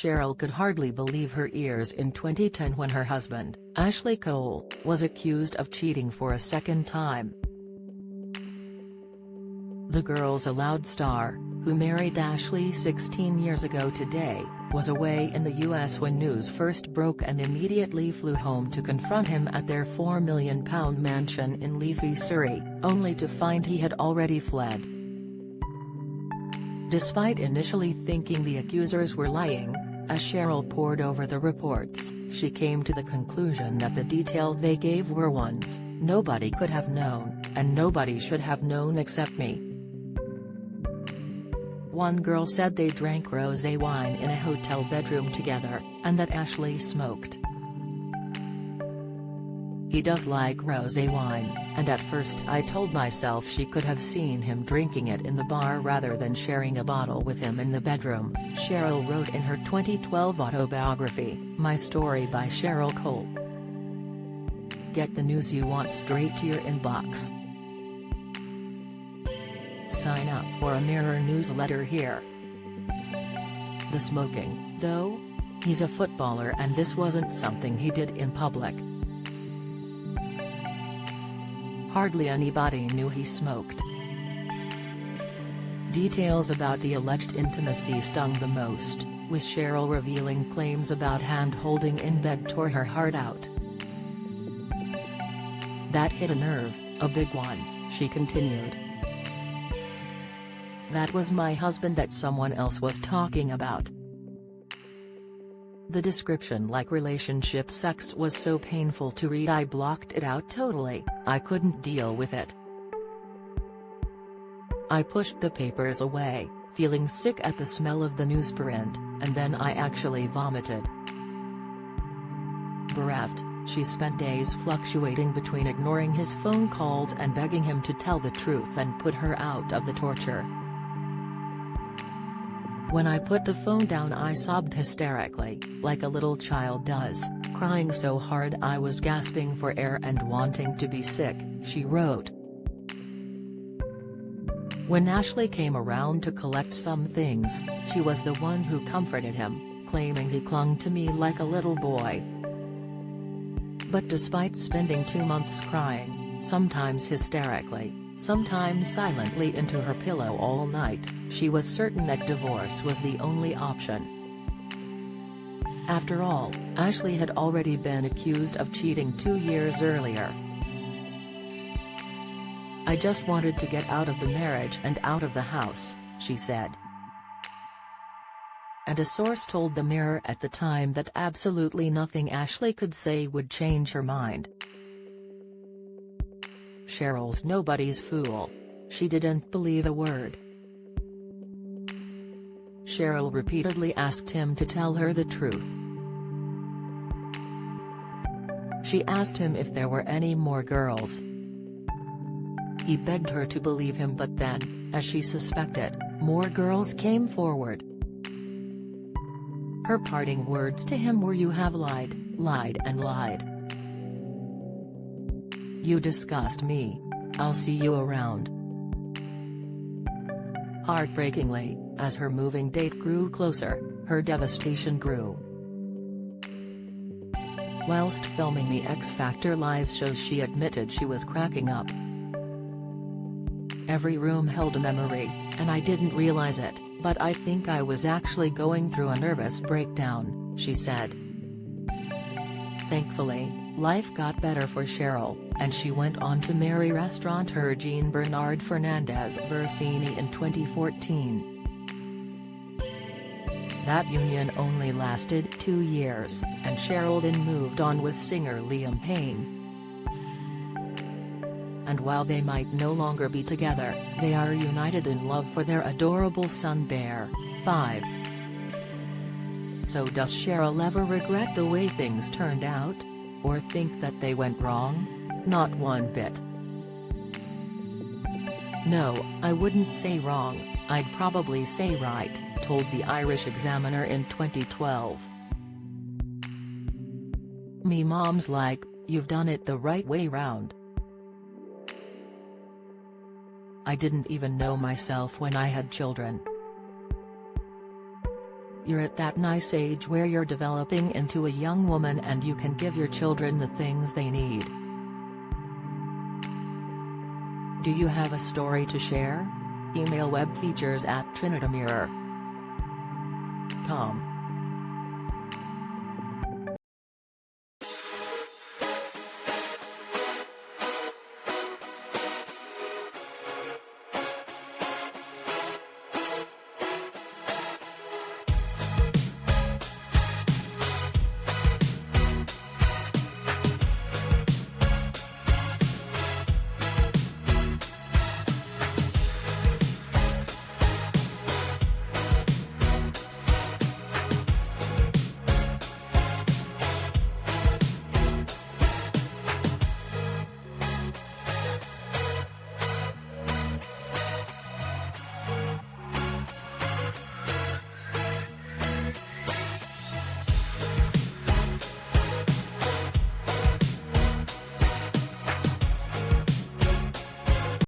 Cheryl could hardly believe her ears in 2010 when her husband, Ashley Cole, was accused of cheating for a second time. The Girls Aloud star, who married Ashley 16 years ago today, was away in the US when news first broke and immediately flew home to confront him at their £4 million mansion in leafy Surrey, only to find he had already fled. Despite initially thinking the accusers were lying, as Cheryl pored over the reports, she came to the conclusion that the details they gave were ones nobody could have known, and nobody should have known except me. One girl said they drank rosé wine in a hotel bedroom together, and that Ashley smoked. He does like rosé wine, and at first I told myself she could have seen him drinking it in the bar rather than sharing a bottle with him in the bedroom, Cheryl wrote in her 2012 autobiography, My Story by Cheryl Cole. Get the news you want straight to your inbox. Sign up for a Mirror newsletter here. The smoking, though? He's a footballer and this wasn't something he did in public. Hardly anybody knew he smoked. Details about the alleged intimacy stung the most, with Cheryl revealing claims about hand-holding in bed tore her heart out. That hit a nerve, a big one, she continued. That was my husband that someone else was talking about. The description like relationship sex was so painful to read I blocked it out totally, I couldn't deal with it. I pushed the papers away, feeling sick at the smell of the newsprint, and then I actually vomited. Bereft, she spent days fluctuating between ignoring his phone calls and begging him to tell the truth and put her out of the torture. When I put the phone down I sobbed hysterically, like a little child does, crying so hard I was gasping for air and wanting to be sick, she wrote. When Ashley came around to collect some things, she was the one who comforted him, claiming he clung to me like a little boy. But despite spending 2 months crying, sometimes hysterically, sometimes silently into her pillow all night, she was certain that divorce was the only option. After all, Ashley had already been accused of cheating 2 years earlier. I just wanted to get out of the marriage and out of the house, she said. And a source told the Mirror at the time that absolutely nothing Ashley could say would change her mind. Cheryl's nobody's fool. She didn't believe a word. Cheryl repeatedly asked him to tell her the truth. She asked him if there were any more girls. He begged her to believe him, but then, as she suspected, more girls came forward. Her parting words to him were, "You have lied, lied and lied. You disgust me. I'll see you around." Heartbreakingly, as her moving date grew closer, her devastation grew. Whilst filming the X Factor live shows she admitted she was cracking up. Every room held a memory, and I didn't realize it, but I think I was actually going through a nervous breakdown, she said. Thankfully, life got better for Cheryl, and she went on to marry restaurateur Jean Bernard Fernandez Versini in 2014. That union only lasted 2 years, and Cheryl then moved on with singer Liam Payne. And while they might no longer be together, they are united in love for their adorable son Bear, 5. So does Cheryl ever regret the way things turned out? Or think that they went wrong? Not one bit. No, I wouldn't say wrong, I'd probably say right, told the Irish Examiner in 2012. Me mom's like, you've done it the right way round. I didn't even know myself when I had children. You're at that nice age where you're developing into a young woman and you can give your children the things they need. Do you have a story to share? Email webfeatures@trinitymirror.com.